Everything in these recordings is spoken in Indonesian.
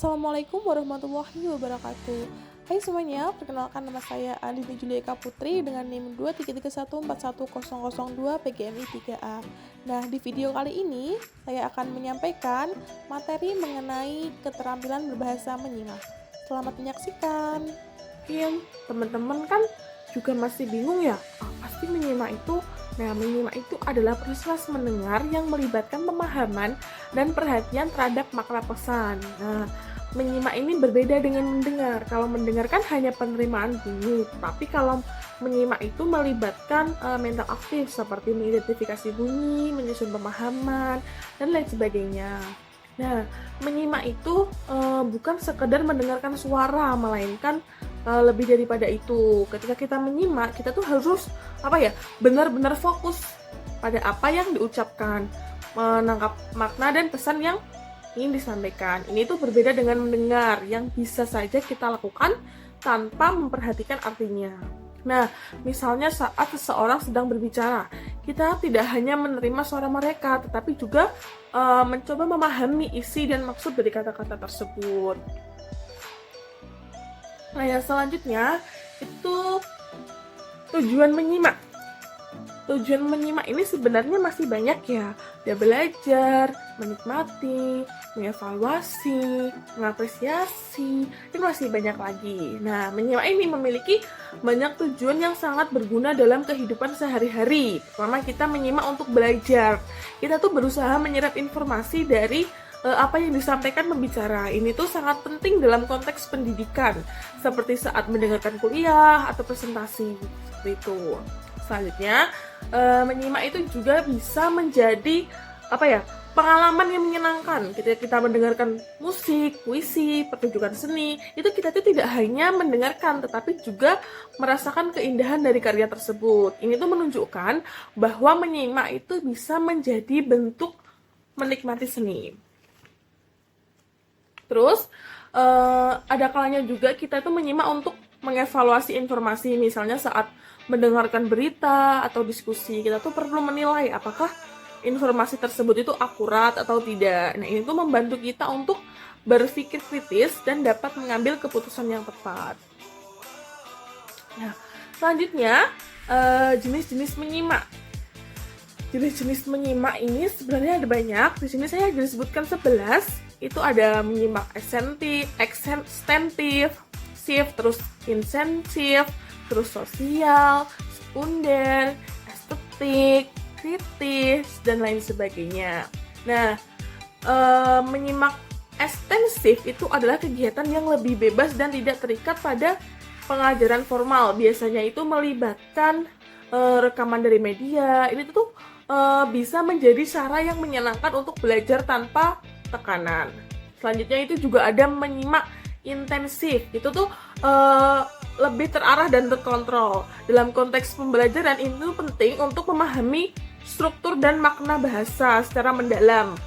Assalamualaikum warahmatullahi wabarakatuh. Hai semuanya, perkenalkan nama saya Andini Julieka Putri dengan NIM 233141002 PGMI 3A. Nah, di video kali ini saya akan menyampaikan materi mengenai keterampilan berbahasa menyimak. Selamat menyaksikan. Mungkin teman-teman kan juga masih bingung ya, pasti menyimak itu. Nah, menyimak itu adalah proses mendengar yang melibatkan pemahaman dan perhatian terhadap makna pesan. Nah, menyimak ini berbeda dengan mendengar. Kalau mendengar kan hanya penerimaan bunyi, tapi kalau menyimak itu melibatkan mental aktif seperti mengidentifikasi bunyi, menyusun pemahaman, dan lain sebagainya. Nah, menyimak itu bukan sekedar mendengarkan suara, melainkan lebih daripada itu. Ketika kita menyimak, kita tuh harus benar-benar fokus pada apa yang diucapkan, menangkap makna dan pesan yang ingin disampaikan. Ini tuh berbeda dengan mendengar yang bisa saja kita lakukan tanpa memperhatikan artinya. Nah, misalnya saat seseorang sedang berbicara, kita tidak hanya menerima suara mereka, tetapi juga mencoba memahami isi dan maksud dari kata-kata tersebut. Nah, yang selanjutnya itu tujuan menyimak. Tujuan menyimak ini sebenarnya masih banyak ya. Dia belajar, menikmati, mengevaluasi, mengapresiasi, dan masih banyak lagi. Nah, menyimak ini memiliki banyak tujuan yang sangat berguna dalam kehidupan sehari-hari. Pertama, kita menyimak untuk belajar. Kita tuh berusaha menyerap informasi dari apa yang disampaikan pembicara. Ini tuh sangat penting dalam konteks pendidikan, seperti saat mendengarkan kuliah atau presentasi seperti itu. Selanjutnya, menyimak itu juga bisa menjadi pengalaman yang menyenangkan. Ketika kita mendengarkan musik, puisi, pertunjukan seni, itu kita tuh tidak hanya mendengarkan, tetapi juga merasakan keindahan dari karya tersebut. Ini tuh menunjukkan bahwa menyimak itu bisa menjadi bentuk menikmati seni. Terus ada kalanya juga kita itu menyimak untuk mengevaluasi informasi. Misalnya saat mendengarkan berita atau diskusi, kita tuh perlu menilai apakah informasi tersebut itu akurat atau tidak. Nah, ini tuh membantu kita untuk berpikir kritis dan dapat mengambil keputusan yang tepat. Nah, selanjutnya jenis-jenis menyimak. Jenis-jenis menyimak ini sebenarnya ada banyak. Di sini saya disebutkan 11. Itu ada menyimak ekstentif, shift, terus insensif, terus sosial, sekunder, estetik, kritis, dan lain sebagainya. Nah, menyimak ekstensif itu adalah kegiatan yang lebih bebas dan tidak terikat pada pengajaran formal. Biasanya itu melibatkan rekaman dari media. Ini tuh bisa menjadi cara yang menyenangkan untuk belajar tanpa tekanan. Selanjutnya itu juga ada menyimak intensif. Itu tuh lebih terarah dan terkontrol. Dalam konteks pembelajaran itu penting untuk memahami struktur dan makna bahasa secara mendalam.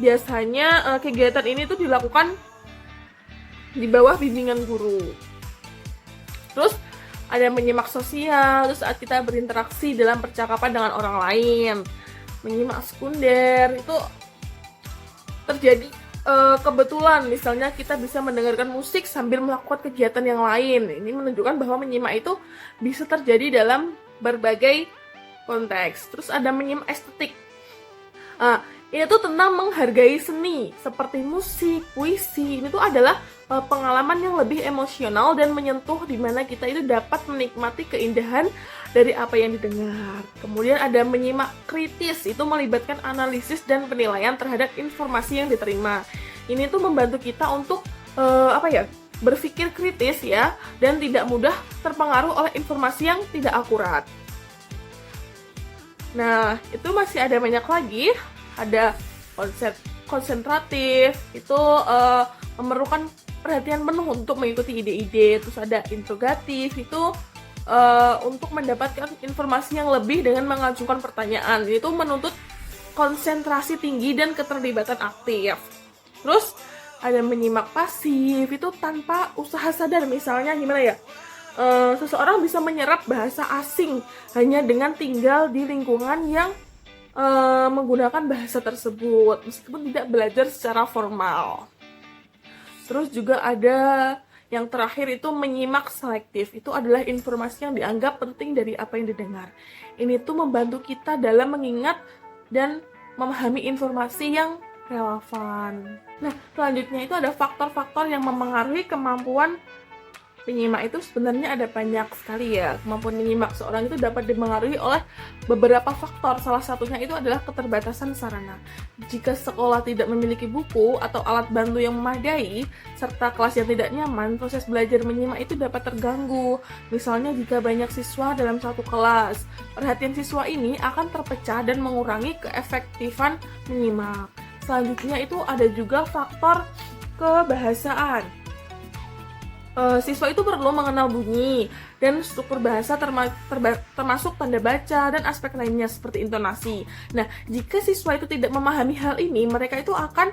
Biasanya kegiatan ini tuh dilakukan di bawah bimbingan guru. Terus ada menyimak sosial, terus saat kita berinteraksi dalam percakapan dengan orang lain. Menyimak sekunder itu terjadi kebetulan, misalnya kita bisa mendengarkan musik sambil melakukan kegiatan yang lain. Ini menunjukkan bahwa menyimak itu bisa terjadi dalam berbagai konteks. Terus ada menyimak estetik. Ini tuh tentang menghargai seni seperti musik, puisi. Ini tuh adalah pengalaman yang lebih emosional dan menyentuh, di mana kita itu dapat menikmati keindahan dari apa yang didengar. Kemudian ada menyimak kritis, itu melibatkan analisis dan penilaian terhadap informasi yang diterima. Ini tuh membantu kita untuk berpikir kritis ya, dan tidak mudah terpengaruh oleh informasi yang tidak akurat. Nah, itu masih ada banyak lagi. Ada konsentratif, itu memerlukan perhatian penuh untuk mengikuti ide-ide. Terus ada interrogatif, itu untuk mendapatkan informasi yang lebih dengan mengajukan pertanyaan. Itu menuntut konsentrasi tinggi dan keterlibatan aktif. Terus ada menyimak pasif, itu tanpa usaha sadar. Misalnya gimana ya, seseorang bisa menyerap bahasa asing hanya dengan tinggal di lingkungan yang menggunakan bahasa tersebut meskipun tidak belajar secara formal. Terus juga ada yang terakhir itu menyimak selektif. Itu adalah informasi yang dianggap penting dari apa yang didengar. Ini tuh membantu kita dalam mengingat dan memahami informasi yang relevan. Nah, selanjutnya itu ada faktor-faktor yang memengaruhi kemampuan penyimak. Itu sebenarnya ada banyak sekali ya. Kemampuan menyimak seorang itu dapat dipengaruhi oleh beberapa faktor. Salah satunya itu adalah keterbatasan sarana. Jika sekolah tidak memiliki buku atau alat bantu yang memadai, serta kelas yang tidak nyaman, proses belajar menyimak itu dapat terganggu. Misalnya jika banyak siswa dalam satu kelas, perhatian siswa ini akan terpecah dan mengurangi keefektifan menyimak. Selanjutnya itu ada juga faktor kebahasaan. Siswa itu perlu mengenal bunyi dan struktur bahasa termasuk tanda baca dan aspek lainnya seperti intonasi. Nah, jika siswa itu tidak memahami hal ini, mereka itu akan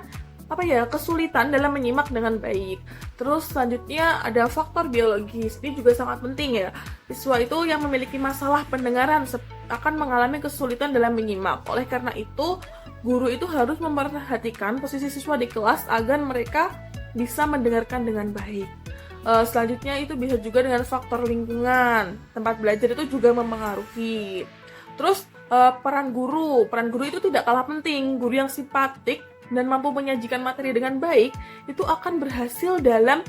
kesulitan dalam menyimak dengan baik. Terus selanjutnya ada faktor biologis. Ini juga sangat penting ya. Siswa itu yang memiliki masalah pendengaran akan mengalami kesulitan dalam menyimak. Oleh karena itu, guru itu harus memperhatikan posisi siswa di kelas agar mereka bisa mendengarkan dengan baik. Selanjutnya itu bisa juga dengan faktor lingkungan. Tempat belajar itu juga mempengaruhi. Terus peran guru itu tidak kalah penting. Guru yang simpatik dan mampu menyajikan materi dengan baik itu akan berhasil dalam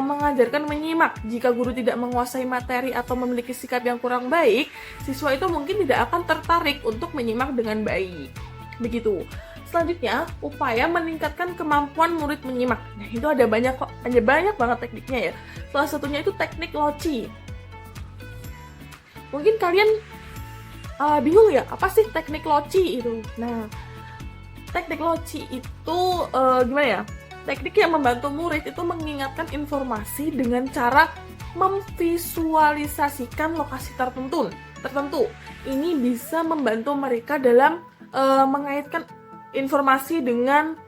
mengajarkan menyimak. Jika guru tidak menguasai materi atau memiliki sikap yang kurang baik, siswa itu mungkin tidak akan tertarik untuk menyimak dengan baik. Begitu. Selanjutnya, upaya meningkatkan kemampuan murid menyimak. Nah, itu ada banyak banget tekniknya ya. Salah satunya itu teknik loci. Mungkin kalian bingung ya, apa sih teknik loci itu? Nah, teknik loci itu gimana ya? Teknik yang membantu murid itu mengingatkan informasi dengan cara memvisualisasikan lokasi tertentu. Ini bisa membantu mereka dalam mengaitkan informasi dengan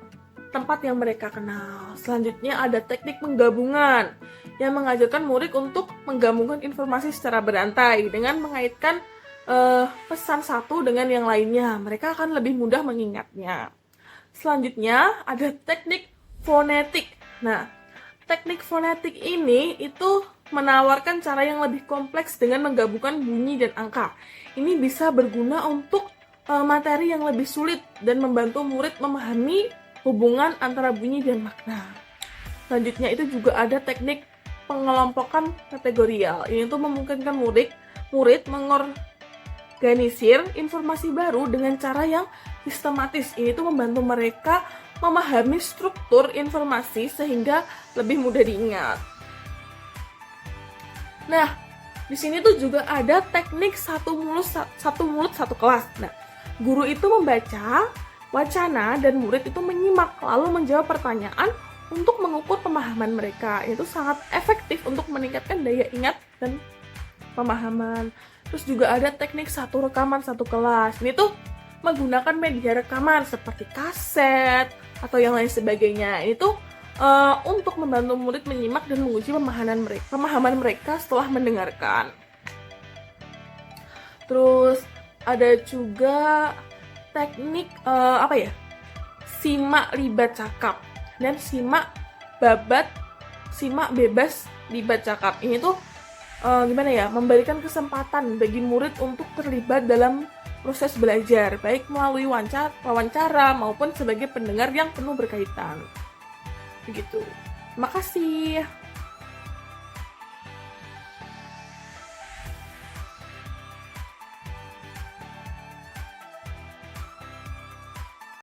tempat yang mereka kenal. Selanjutnya ada teknik penggabungan yang mengajarkan murid untuk menggabungkan informasi secara berantai dengan mengaitkan pesan satu dengan yang lainnya. Mereka akan lebih mudah mengingatnya. Selanjutnya ada teknik fonetik. Nah, teknik fonetik ini itu menawarkan cara yang lebih kompleks dengan menggabungkan bunyi dan angka. Ini bisa berguna untuk materi yang lebih sulit dan membantu murid memahami hubungan antara bunyi dan makna. Selanjutnya itu juga ada teknik pengelompokan kategorial. Ini tuh memungkinkan murid mengorganisir informasi baru dengan cara yang sistematis. Ini tuh membantu mereka memahami struktur informasi sehingga lebih mudah diingat. Nah, di sini tuh juga ada teknik satu mulut satu kelas. Nah, guru itu membaca wacana dan murid itu menyimak lalu menjawab pertanyaan untuk mengukur pemahaman mereka. Itu sangat efektif untuk meningkatkan daya ingat dan pemahaman. Terus juga ada teknik satu rekaman satu kelas. Ini tuh menggunakan media rekaman seperti kaset atau yang lain sebagainya. Itu untuk membantu murid menyimak dan menguji pemahaman mereka setelah mendengarkan. Terus ada juga teknik simak libat cakap dan simak bebas libat cakap. Ini tuh memberikan kesempatan bagi murid untuk terlibat dalam proses belajar, baik melalui wawancara maupun sebagai pendengar yang penuh berkaitan. Begitu. Makasih.